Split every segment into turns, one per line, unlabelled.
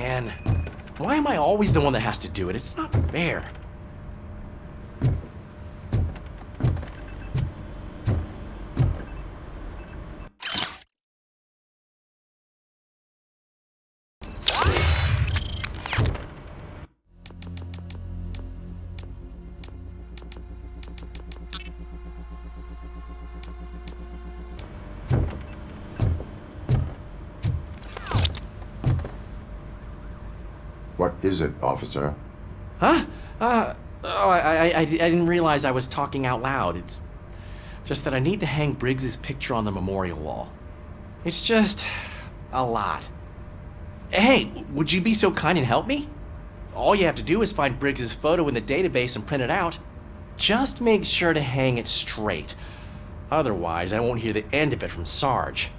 man. Why am I always the one that has to do it? It's not fair.
What is it, officer?
Huh? I didn't realize I was talking out loud. It's just that I need to hang Briggs's picture on the memorial wall. It's just a lot. Hey, would you be so kind and help me? All you have to do is find Briggs's photo in the database and print it out. Just make sure to hang it straight. Otherwise, I won't hear the end of it from Sarge.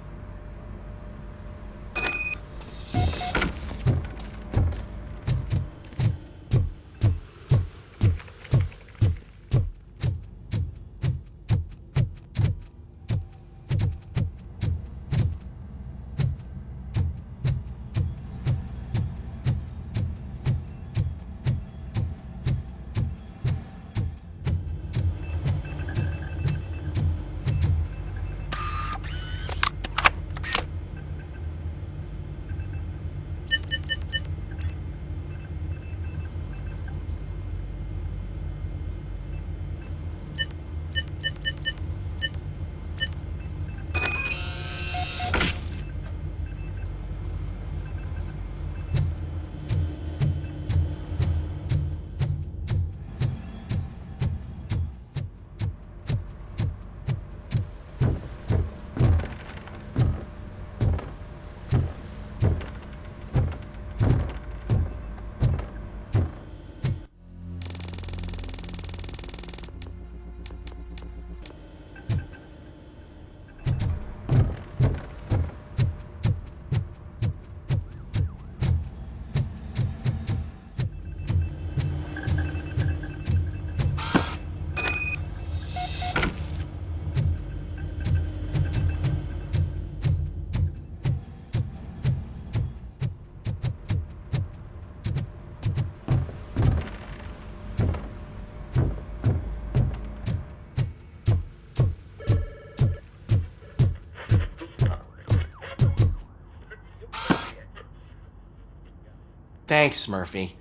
Thanks, Murphy.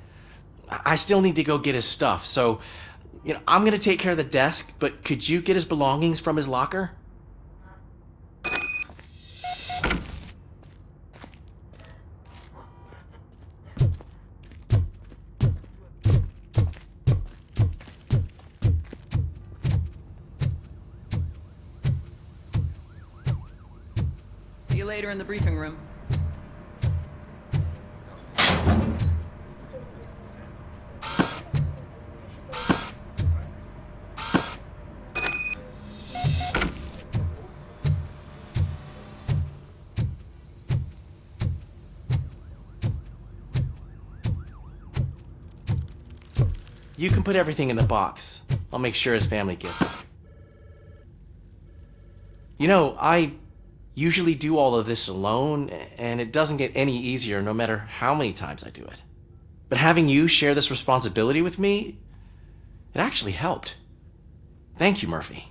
I still need to go get his stuff, so, I'm gonna take care of the desk, but could you get his belongings from his locker?
See you later in the briefing room.
You can put everything in the box. I'll make sure his family gets it. I usually do all of this alone, and it doesn't get any easier no matter how many times I do it. But having you share this responsibility with me, it actually helped. Thank you, Murphy.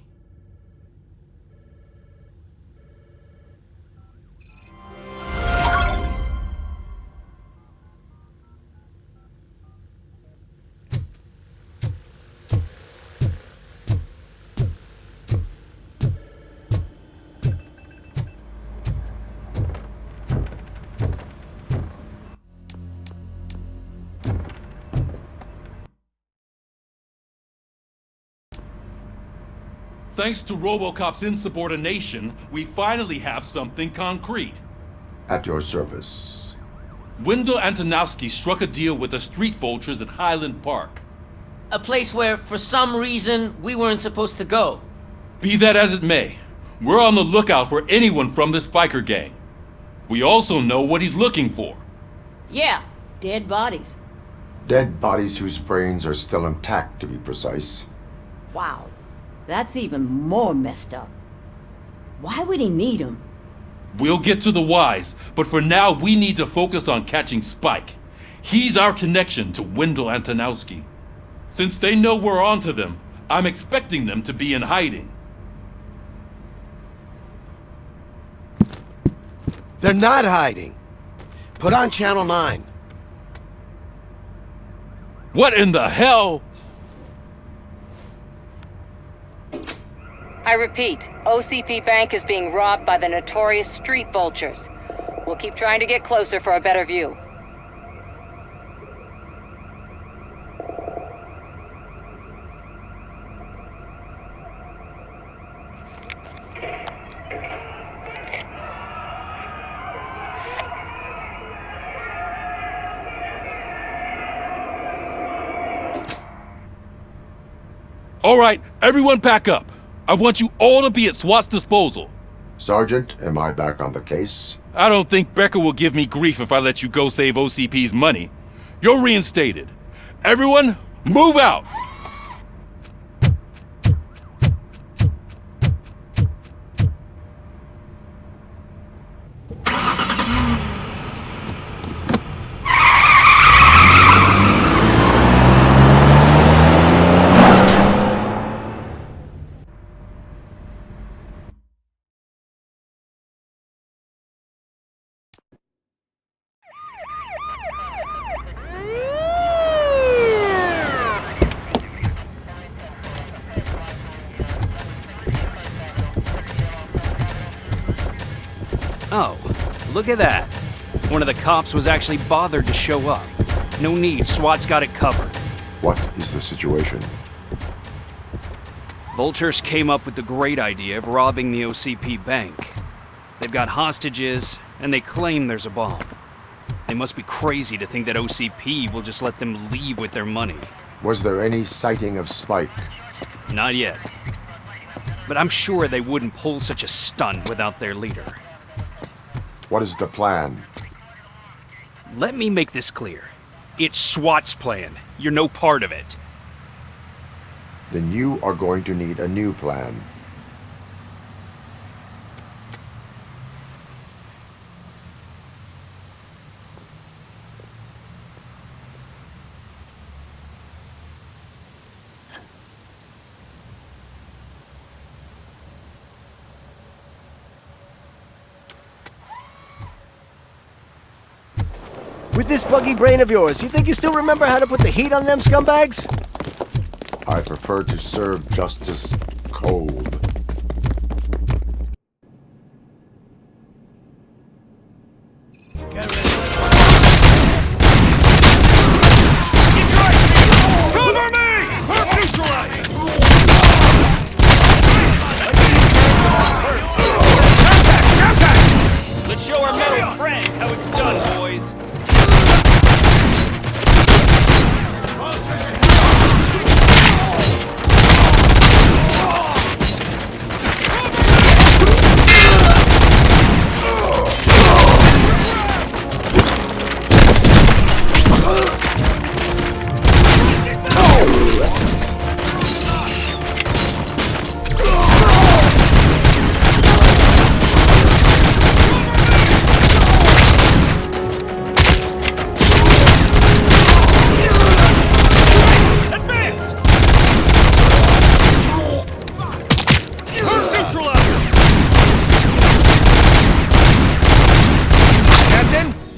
Thanks to Robocop's insubordination, we finally have something concrete.
At your service.
Wendell Antonowski struck a deal with the street vultures at Highland Park.
A place where, for some reason, we weren't supposed to go.
Be that as it may, we're on the lookout for anyone from this biker gang. We also know what he's looking for.
Yeah, dead bodies.
Dead bodies whose brains are still intact, to be precise.
Wow, that's even more messed up. Why would he need them?
We'll get to the whys, but for now we need to focus on catching Spike. He's our connection to Wendell Antonowski. Since they know we're onto them, I'm expecting them to be in hiding.
They're not hiding. Put on Channel 9.
What in the hell?
I repeat, OCP Bank is being robbed by the notorious street vultures. We'll keep trying to get closer for a better view.
All right, everyone back up. I want you all to be at SWAT's disposal.
Sergeant, am I back on the case?
I don't think Becker will give me grief if I let you go save OCP's money. You're reinstated. Everyone, move out!
Oh, look at that. One of the cops was actually bothered to show up. No need, SWAT's got it covered.
What is the situation?
Vultures came up with the great idea of robbing the OCP bank. They've got hostages, and they claim there's a bomb. They must be crazy to think that OCP will just let them leave with their money.
Was there any sighting of Spike?
Not yet. But I'm sure they wouldn't pull such a stunt without their leader.
What is the plan?
Let me make this clear. It's SWAT's plan. You're no part of it.
Then you are going to need a new plan.
With this buggy brain of yours, you think you still remember how to put the heat on them scumbags?
I prefer to serve justice cold.
Let's show our metal friend how it's done, boys.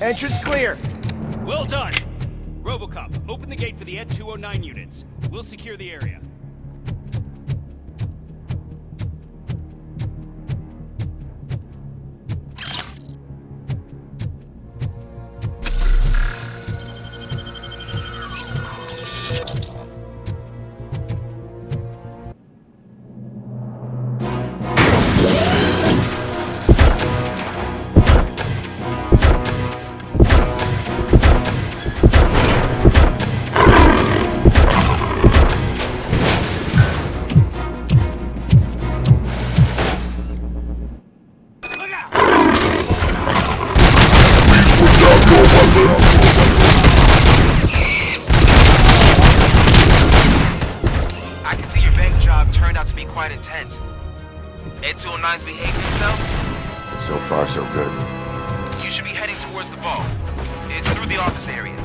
Entrance clear.
Well done. Robocop, open the gate for the Ed 209 units. We'll secure the area.
I can see your bank job turned out to be quite intense. Ed 209's behaved himself?
So far, so good.
You should be heading towards the ball. It's through the office area.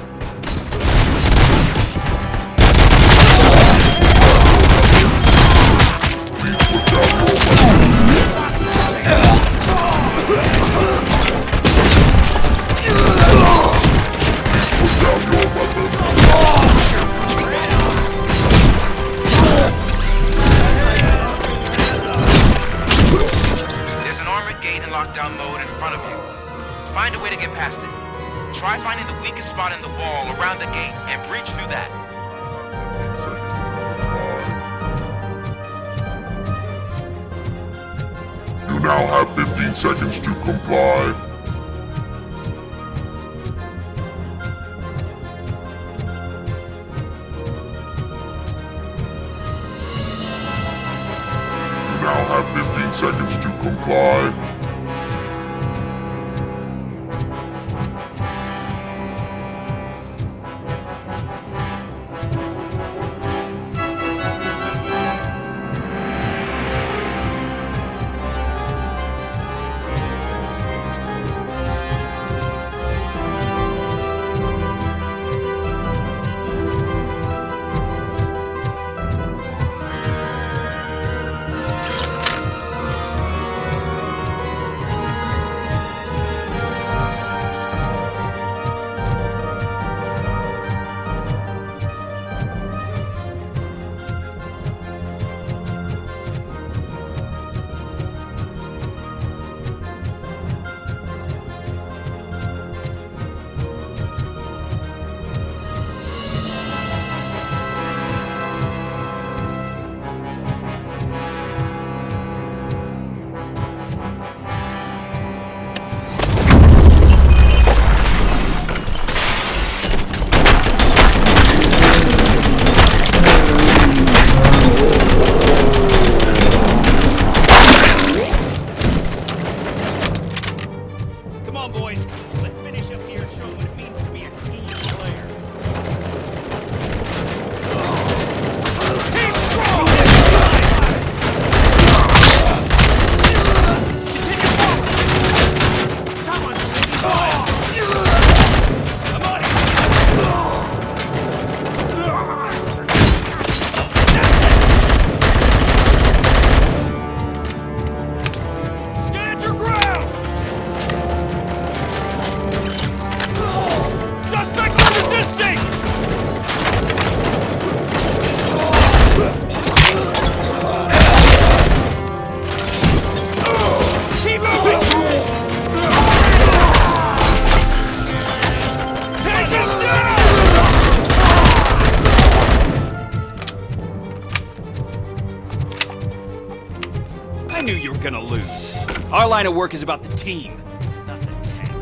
lockdown mode in front of you. Find a way to get past it. Try finding the weakest spot in the wall around the gate and breach through that.
You now have 15 seconds to comply. You now have 15 seconds to comply.
Come on, boys. Let's finish up here and show 'em what it means to be a team player. Team strong! Continue forward! Someone's leading fire! Come on in! Stand your ground! Suspects are resisting! Keep moving! Take it down! I knew you were gonna lose. Our line of work is about the team, not the tank.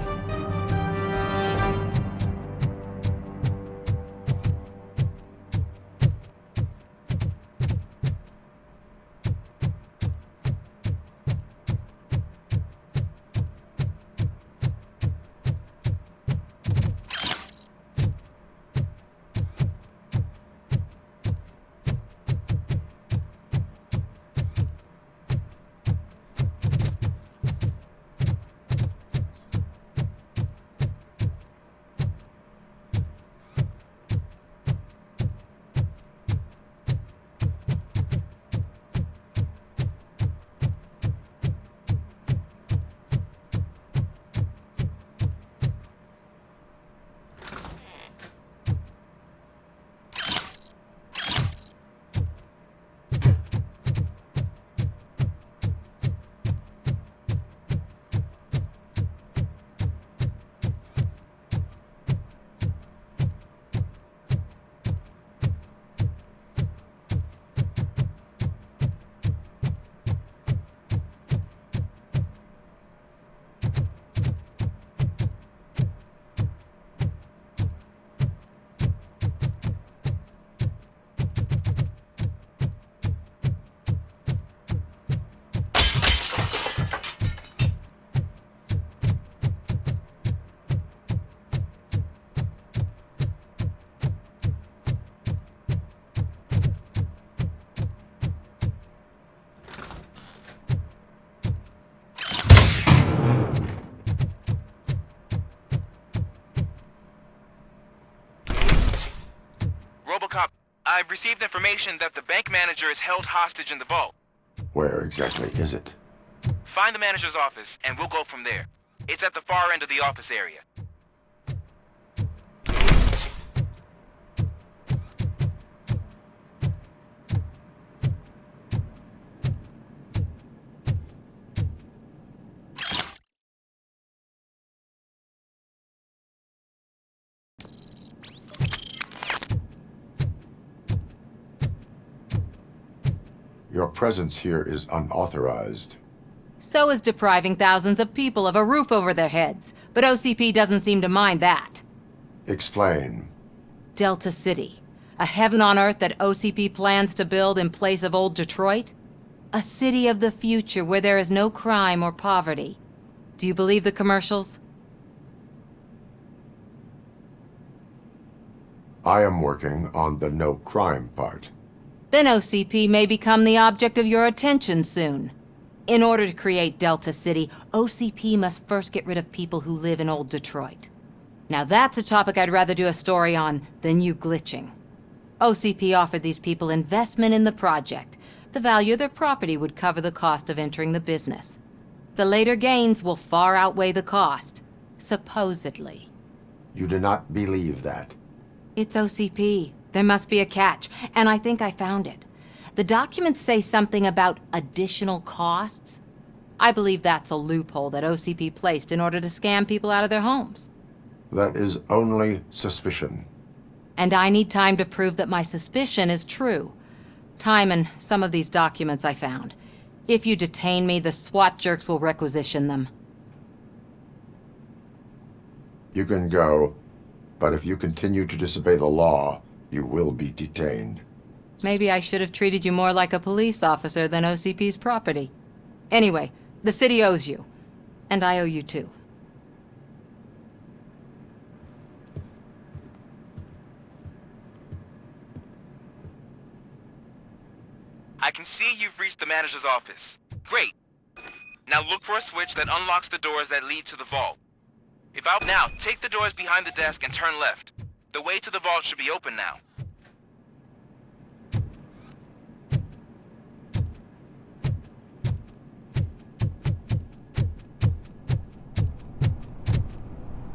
Robocop, I've received information that the bank manager is held hostage in the vault.
Where exactly is it?
Find the manager's office, and we'll go from there. It's at the far end of the office area.
Your presence here is unauthorized.
So is depriving thousands of people of a roof over their heads, but OCP doesn't seem to mind that.
Explain.
Delta City, a heaven on earth that OCP plans to build in place of old Detroit? A city of the future where there is no crime or poverty. Do you believe the commercials?
I am working on the no crime part.
Then OCP may become the object of your attention soon. In order to create Delta City, OCP must first get rid of people who live in old Detroit. Now that's a topic I'd rather do a story on than you glitching. OCP offered these people investment in the project. The value of their property would cover the cost of entering the business. The later gains will far outweigh the cost, supposedly.
You do not believe that.
It's OCP. There must be a catch, and I think I found it. The documents say something about additional costs. I believe that's a loophole that OCP placed in order to scam people out of their homes.
That is only suspicion.
And I need time to prove that my suspicion is true. Time and some of these documents I found. If you detain me, the SWAT jerks will requisition them.
You can go, but if you continue to disobey the law, you will be detained.
Maybe I should have treated you more like a police officer than OCP's property. Anyway, the city owes you. And I owe you too.
I can see you've reached the manager's office. Great. Now look for a switch that unlocks the doors that lead to the vault. Now, take the doors behind the desk and turn left. The way to the vault should be open now.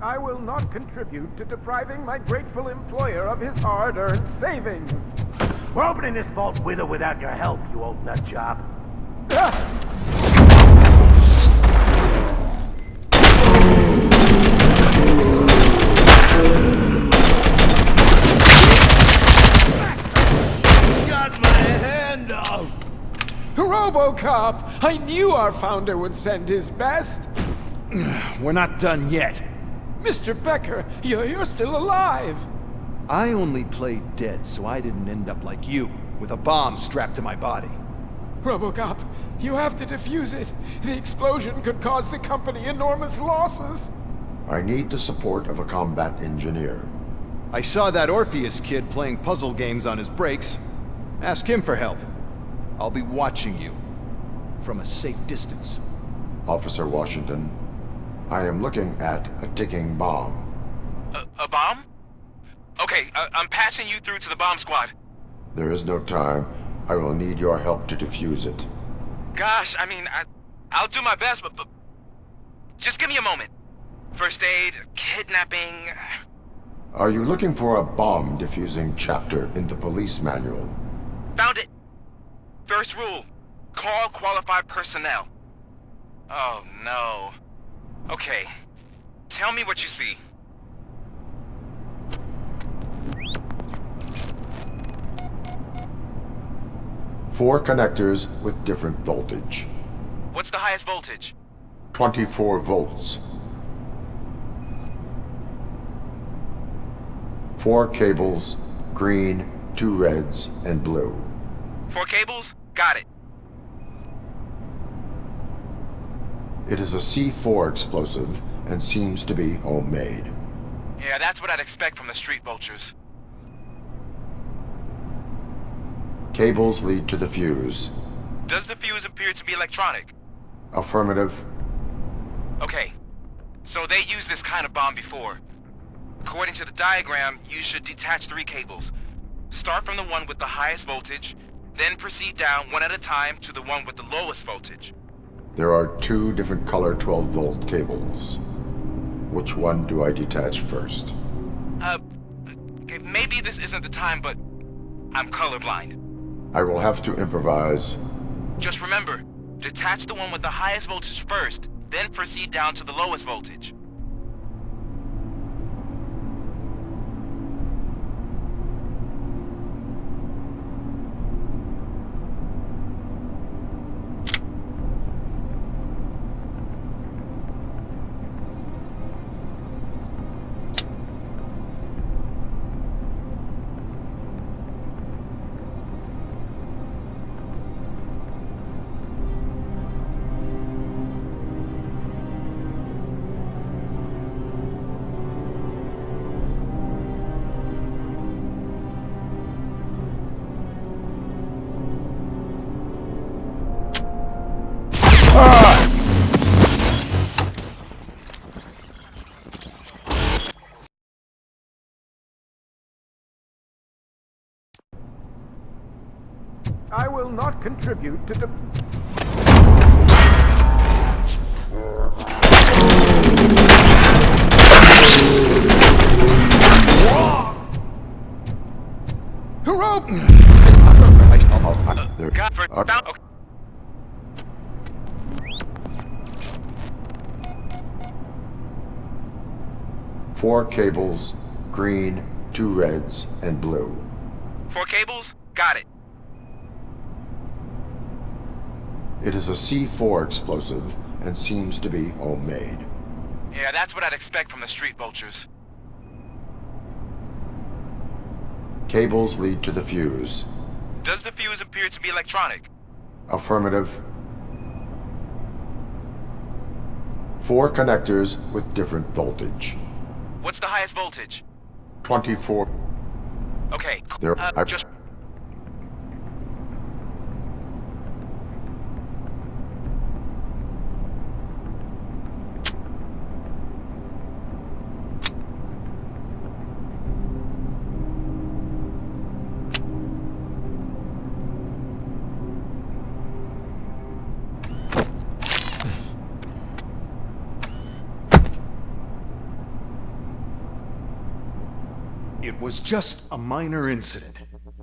I will not contribute to depriving my grateful employer of his hard-earned savings.
We're opening this vault with or without your help, you old nut job.
Got my hand off! Robocop! I knew our founder would send his best!
We're not done yet.
Mr. Becker, you're still alive!
I only played dead so I didn't end up like you, with a bomb strapped to my body.
Robocop, you have to defuse it. The explosion could cause the company enormous losses.
I need the support of a combat engineer.
I saw that Orpheus kid playing puzzle games on his breaks. Ask him for help. I'll be watching you. From a safe distance.
Officer Washington, I am looking at a ticking bomb.
A bomb? Okay, I'm passing you through to the bomb squad.
There is no time. I will need your help to defuse it.
Gosh, I mean, I'll do my best, but just give me a moment. First aid, kidnapping...
Are you looking for a bomb defusing chapter in the police manual?
Found it! First rule, call qualified personnel. Oh no. Okay, tell me what you see.
Four connectors with different voltage.
What's the highest voltage?
24 volts. 4 cables, green, 2 reds, and blue.
4 cables? Got it.
It is a C4 explosive and seems to be homemade.
Yeah, that's what I'd expect from the street vultures.
Cables lead to the fuse.
Does the fuse appear to be electronic?
Affirmative.
Okay, so they used this kind of bomb before. According to the diagram, you should detach 3 cables. Start from the one with the highest voltage, then proceed down one at a time to the one with the lowest voltage.
There are 2 different color 12-volt cables. Which one do I detach first?
Okay, maybe this isn't the time, but I'm colorblind.
I will have to improvise.
Just remember, detach the one with the highest voltage first, then proceed down to the lowest voltage.
I will not contribute to
Four cables, green, 2 reds, and blue.
4 cables? Got it.
It is a C4 explosive and seems to be homemade.
Yeah, that's what I'd expect from the street vultures.
Cables lead to the fuse.
Does the fuse appear to be electronic?
Affirmative. 4 connectors with different voltage.
What's the highest voltage?
24.
Okay,
There,
just...
It was just a minor incident.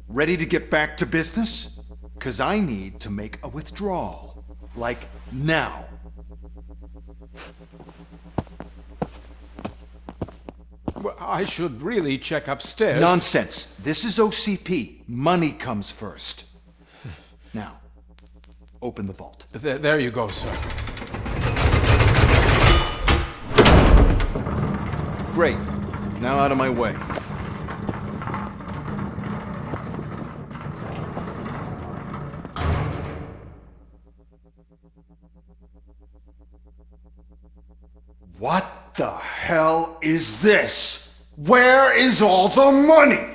Ready to get back to business? 'Cause I need to make a withdrawal. Like, now.
Well, I should really check upstairs.
Nonsense. This is OCP. Money comes first. Now, open the vault.
There you go, sir.
Great. Now out of my way. What the hell is this? Where is all the money?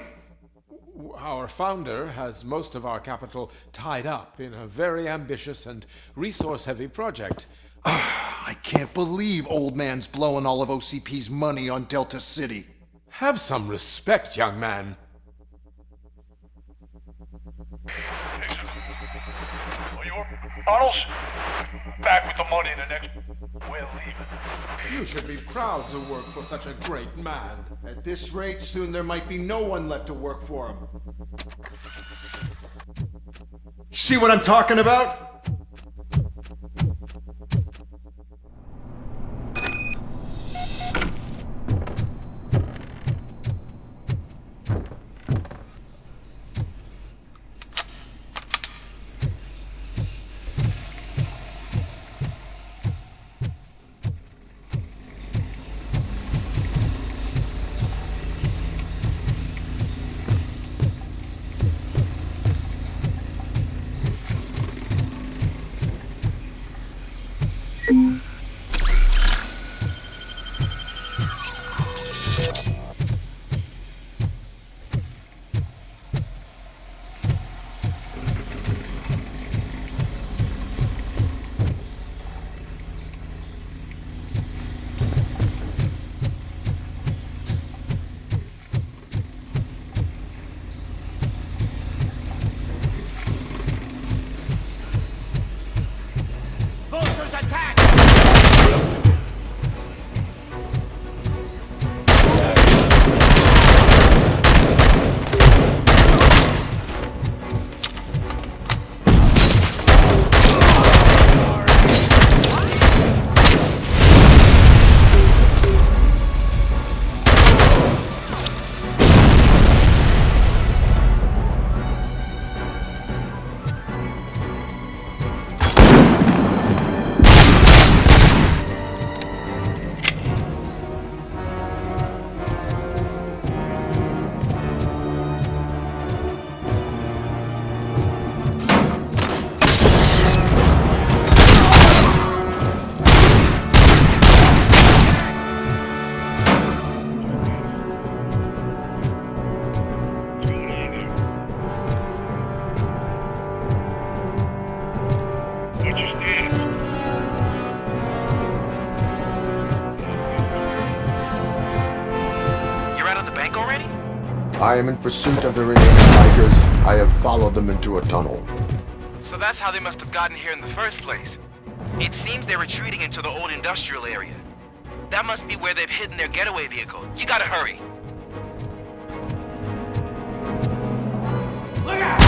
Our founder has most of our capital tied up in a very ambitious and resource-heavy project.
I can't believe old man's blowing all of OCP's money on Delta City.
Have some respect, young man.
Tunnels? Back with the money in the next... We're leaving.
You should be proud to work for such a great man.
At this rate, soon there might be no one left to work for him. See what I'm talking about?
I am in pursuit of the remaining bikers. I have followed them into a tunnel.
that's how they must have gotten here in the first place. It seems they're retreating into the old industrial area. That must be where they've hidden their getaway vehicle. You gotta hurry.
Look out!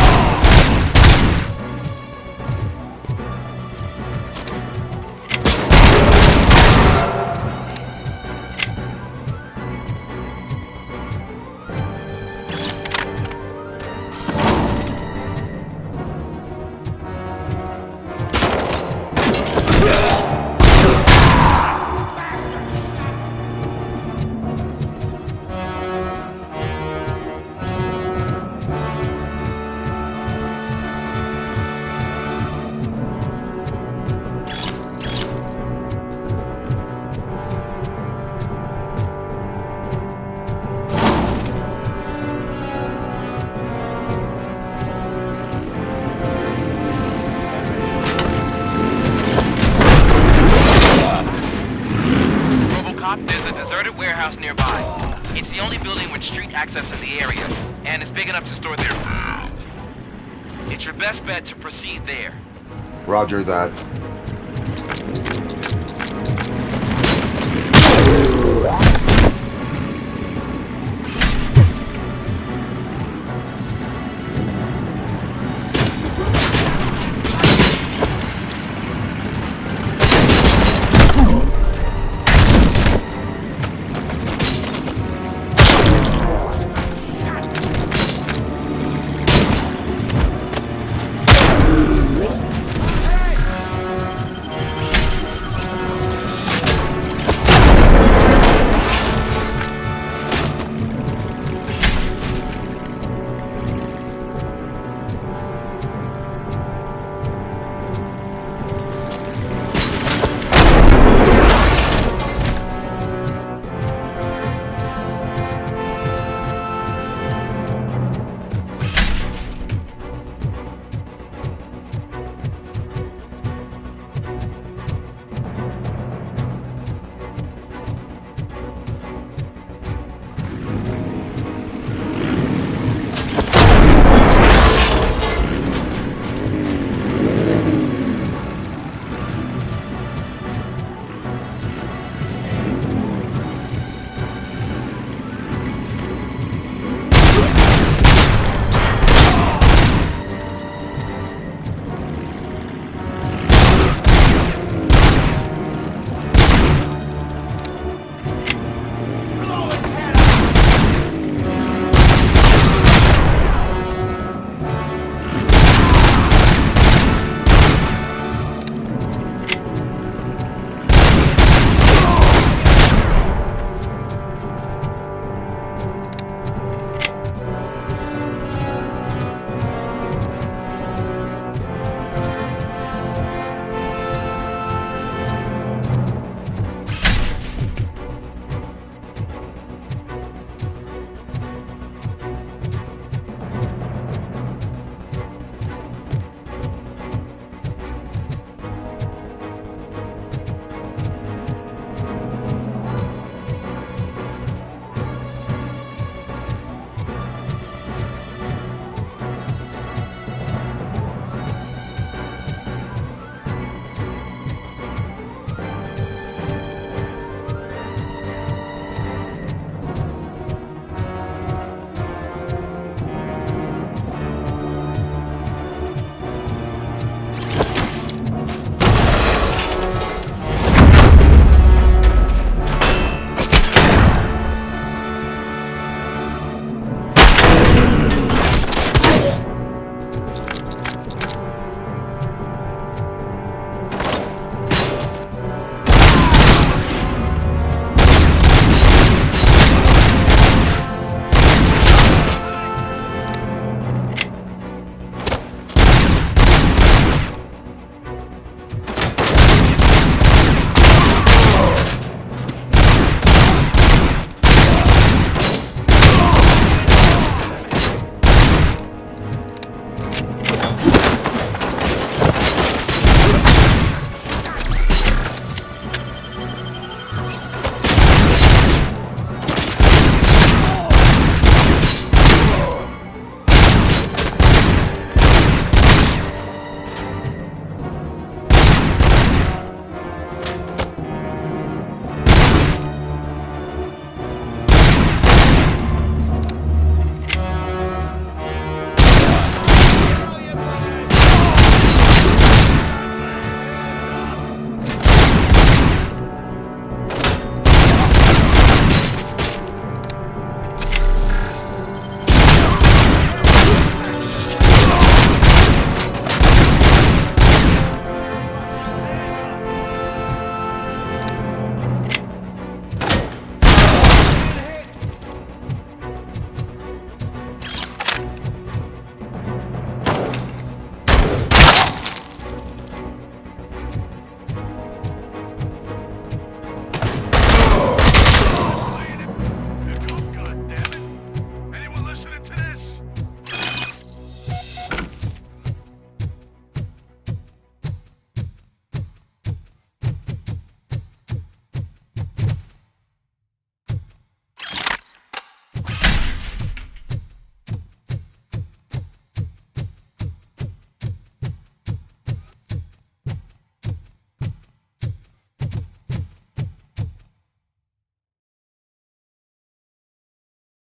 Robocop, there's a deserted warehouse nearby. It's the only building with street access in the area, and it's big enough to store their... It's your best bet to proceed there.
Roger that.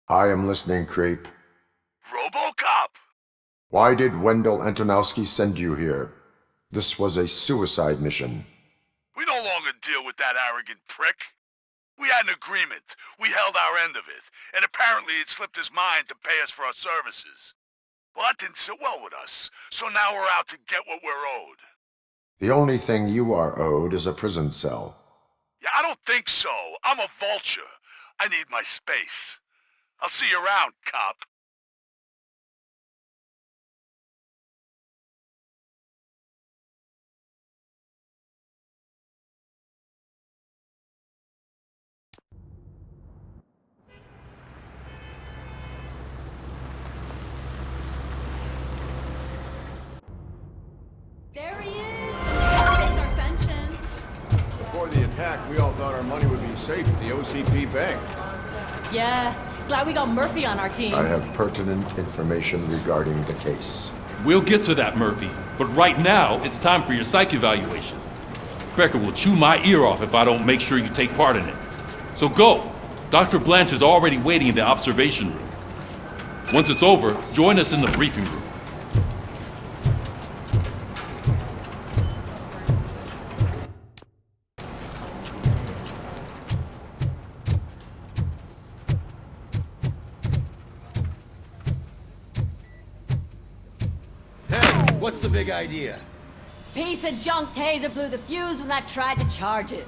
I am listening, creep.
Robocop!
Why did Wendell Antonowski send you here? This was a suicide mission.
We no longer deal with that arrogant prick. We had an agreement. We held our end of it. And apparently it slipped his mind to pay us for our services. Well, that didn't sit well with us. So now we're out to get what we're owed.
The only thing you are owed is a prison cell.
Yeah, I don't think so. I'm a vulture. I need my space. I'll see you around, cop.
There he is! Take our pensions.
Before the attack, we all thought our money would be safe at the OCP bank.
Yeah, glad we got Murphy on our team.
I have pertinent information regarding the case.
We'll get to that, Murphy. But right now, it's time for your psych evaluation. Becker will chew my ear off if I don't make sure you take part in it. So go. Dr. Blanche is already waiting in the observation room. Once it's over, join us in the briefing room.
What's the big idea?
Piece of junk taser blew the fuse when I tried to charge it.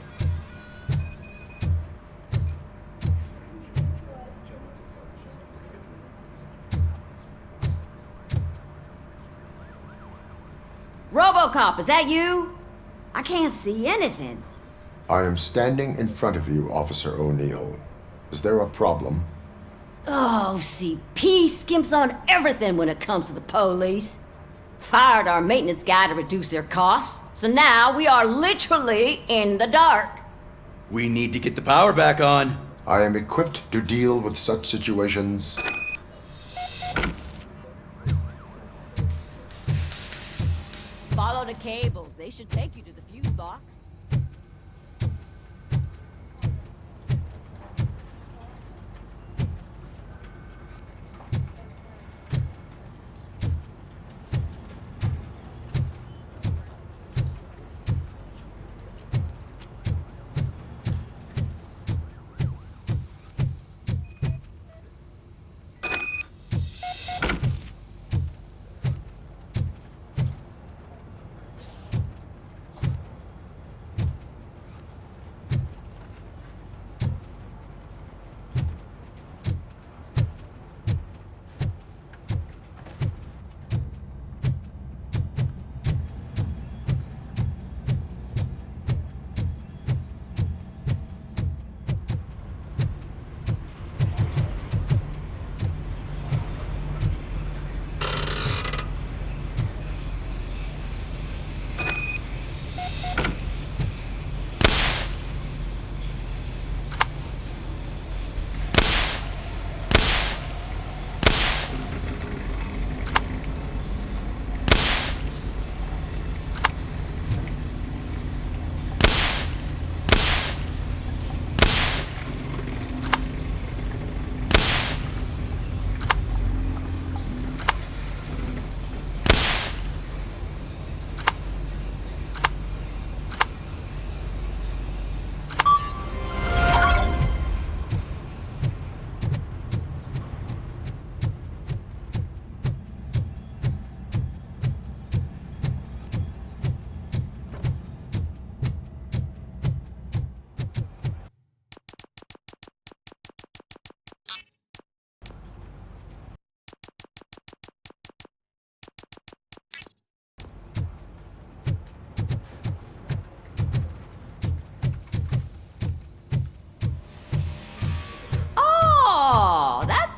Robocop, is that you? I can't see anything.
I am standing in front of you, Officer O'Neill. Is there a problem?
Oh, CP skimps on everything when it comes to the police. Fired our maintenance guy to reduce their costs, so now we are literally in the dark.
We need to get the power back on.
I am equipped to deal with such situations.
Follow the cables. They should take you to the fuse box.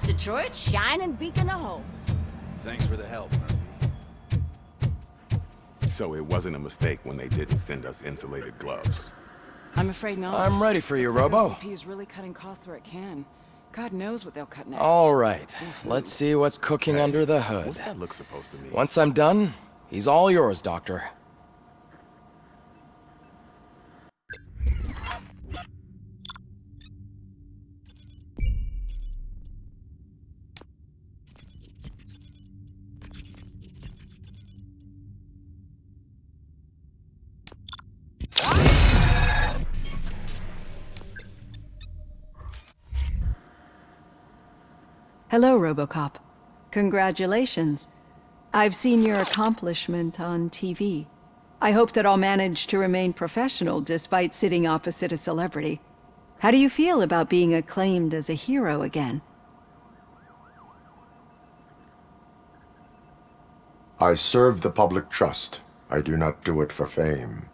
Detroit's shining beacon of hope.
Thanks for the help, Murphy.
So it wasn't a mistake when they didn't send us insulated gloves.
I'm afraid not.
I'm ready for you,
Looks like
Robo.
OCP is really cutting costs where it can. God knows what they'll cut next.
All right, let's see what's cooking under the hood.
What's that look supposed to mean?
Once I'm done, he's all yours, Doctor.
Hello, Robocop. Congratulations. I've seen your accomplishment on TV. I hope that I'll manage to remain professional despite sitting opposite a celebrity. How do you feel about being acclaimed as a hero again?
I serve the public trust. I do not do it for fame.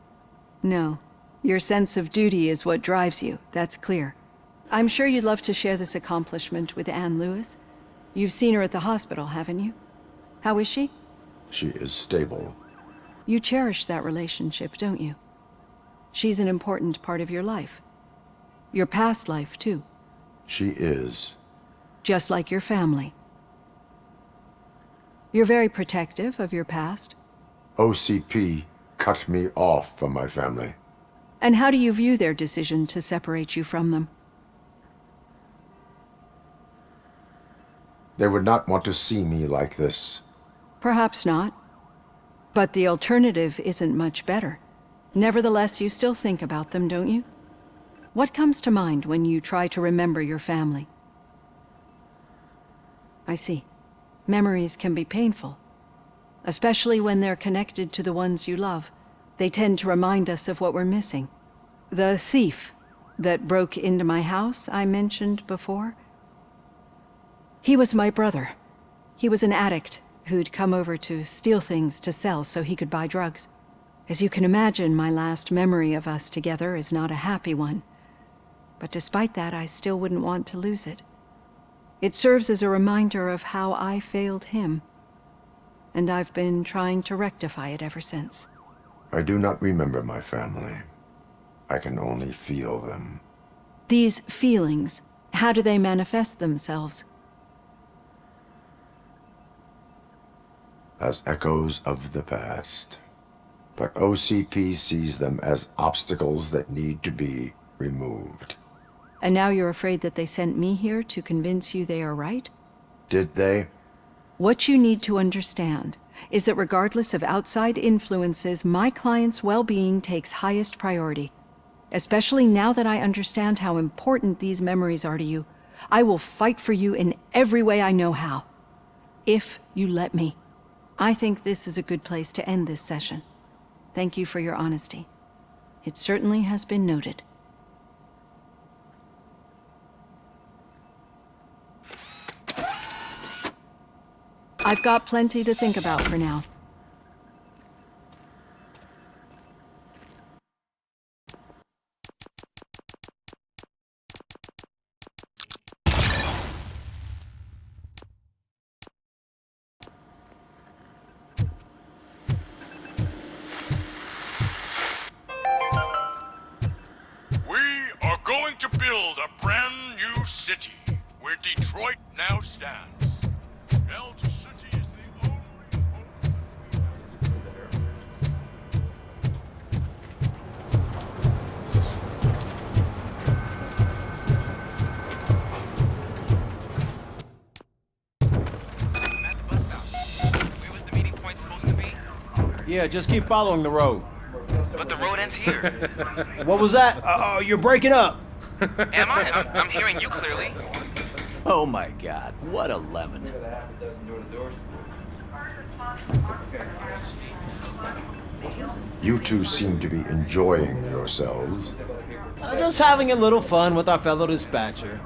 No. Your sense of duty is what drives you, that's clear. I'm sure you'd love to share this accomplishment with Anne Lewis. You've seen her at the hospital, haven't you? How is she?
She is stable.
You cherish that relationship, don't you? She's an important part of your life. Your past life, too.
She is.
Just like your family. You're very protective of your past.
OCP cut me off from my family.
And how do you view their decision to separate you from them?
They would not want to see me like this.
Perhaps not. But the alternative isn't much better. Nevertheless, you still think about them, don't you? What comes to mind when you try to remember your family? I see. Memories can be painful. Especially when they're connected to the ones you love. They tend to remind us of what we're missing. The thief that broke into my house I mentioned before? He was my brother. He was an addict who'd come over to steal things to sell so he could buy drugs. As you can imagine, my last memory of us together is not a happy one. But despite that, I still wouldn't want to lose it. It serves as a reminder of how I failed him. And I've been trying to rectify it ever since.
I do not remember my family. I can only feel them.
These feelings, how do they manifest themselves?
As echoes of the past. But OCP sees them as obstacles that need to be removed.
And now you're afraid that they sent me here to convince you they are right?
Did they?
What you need to understand is that regardless of outside influences, my client's well-being takes highest priority. Especially now that I understand how important these memories are to you. I will fight for you in every way I know how. If you let me. I think this is a good place to end this session. Thank you for your honesty. It certainly has been noted. I've got plenty to think about for now.
We are going to build a brand new city where Detroit now stands. Delta City is the only
Yeah, just keep following the road.
But the road ends here.
What was that? Oh, you're breaking up.
Am I? I'm hearing you clearly.
Oh my god, what a lemon.
You two seem to be enjoying yourselves.
Just having a little fun with our fellow dispatcher.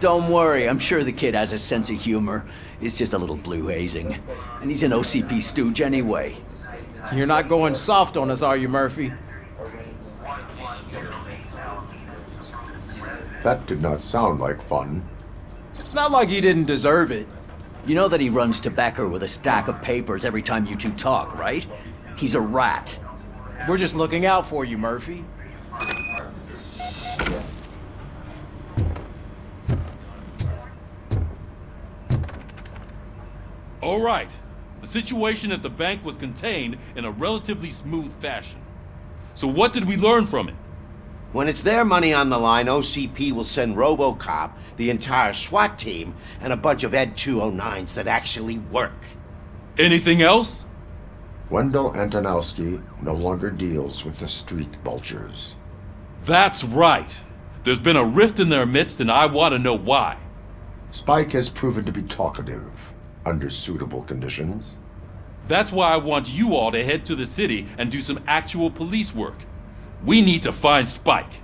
Don't worry, I'm sure the kid has a sense of humor. It's just a little blue hazing. And he's an OCP stooge anyway.
You're not going soft on us, are you, Murphy?
That did not sound like fun.
It's not like he didn't deserve it.
You know that he runs to Becker with a stack of papers every time you two talk, right? He's a rat.
We're just looking out for you, Murphy.
All right. The situation at the bank was contained in a relatively smooth fashion. So what did we learn from it?
When it's their money on the line, OCP will send Robocop, the entire SWAT team, and a bunch of Ed 209s that actually work.
Anything else?
Wendell Antonowski no longer deals with the street vultures.
That's right. There's been a rift in their midst, and I want to know why.
Spike has proven to be talkative under suitable conditions.
That's why I want you all to head to the city and do some actual police work. We need to find Spike.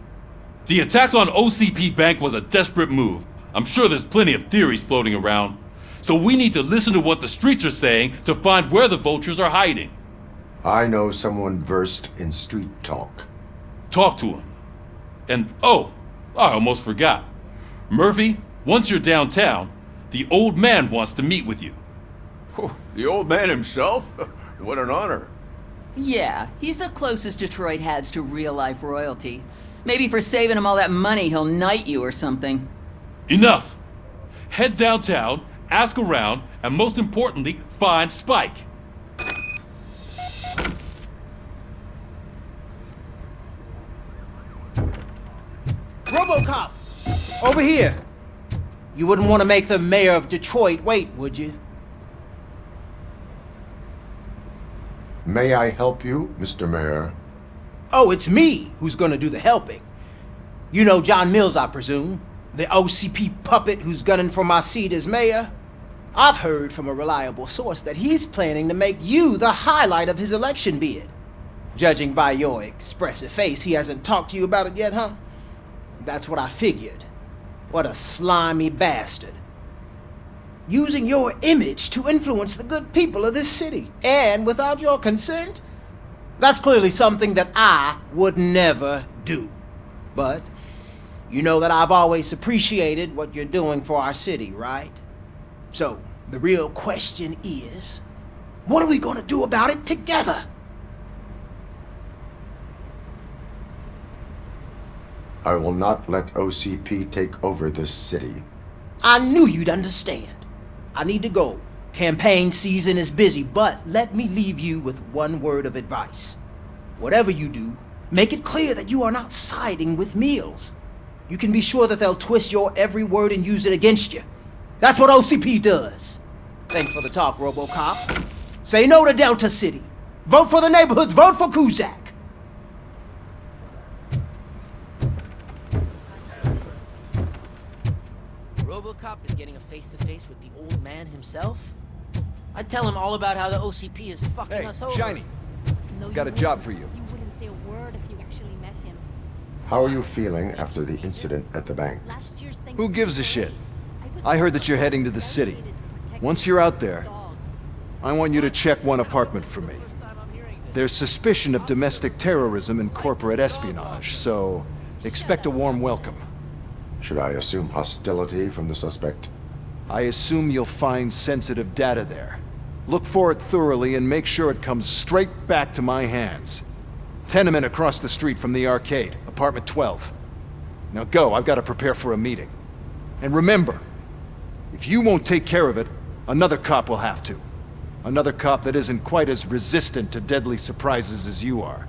The attack on OCP Bank was a desperate move. I'm sure there's plenty of theories floating around. So we need to listen to what the streets are saying to find where the vultures are hiding.
I know someone versed in street talk.
Talk to him. And oh, I almost forgot. Murphy, once you're downtown, the old man wants to meet with you.
Oh, the old man himself? What an honor.
Yeah, he's the closest Detroit has to real-life royalty. Maybe for saving him all that money, he'll knight you or something.
Enough! Head downtown, ask around, and most importantly, find Spike.
Robocop! Over here! You wouldn't want to make the mayor of Detroit wait, would you?
May I help you, Mr. Mayor?
Oh, it's me who's gonna do the helping. You know John Mills, I presume? The OCP puppet who's gunning for my seat as mayor? I've heard from a reliable source that he's planning to make you the highlight of his election bid. Judging by your expressive face, he hasn't talked to you about it yet, huh? That's what I figured. What a slimy bastard. Using your image to influence the good people of this city, and without your consent? That's clearly something that I would never do. But you know that I've always appreciated what you're doing for our city, right? So, the real question is, what are we gonna do about it together?
I will not let OCP take over this city.
I knew you'd understand. I need to go. Campaign season is busy, but let me leave you with one word of advice. Whatever you do, make it clear that you are not siding with Mills. You can be sure that they'll twist your every word and use it against you. That's what OCP does. Thanks for the talk, Robocop. Say no to Delta City. Vote for the neighborhoods. Vote for Kuzak.
Robocop is getting a face-to-face with the old man himself? I'd tell him all about how the OCP is fucking us over.
Shiny,
No,
got a job for you.
You wouldn't say a word if you actually met him.
How are you feeling after the incident at the bank?
Who gives a shit? I heard that you're heading to the city. Once you're out there, I want you to check one apartment for me. There's suspicion of domestic terrorism and corporate espionage, so expect a warm welcome.
Should I assume hostility from the suspect?
I assume you'll find sensitive data there. Look for it thoroughly and make sure it comes straight back to my hands. Tenement across the street from the arcade, apartment 12. Now go, I've got to prepare for a meeting. And remember, if you won't take care of it, another cop will have to. Another cop that isn't quite as resistant to deadly surprises as you are.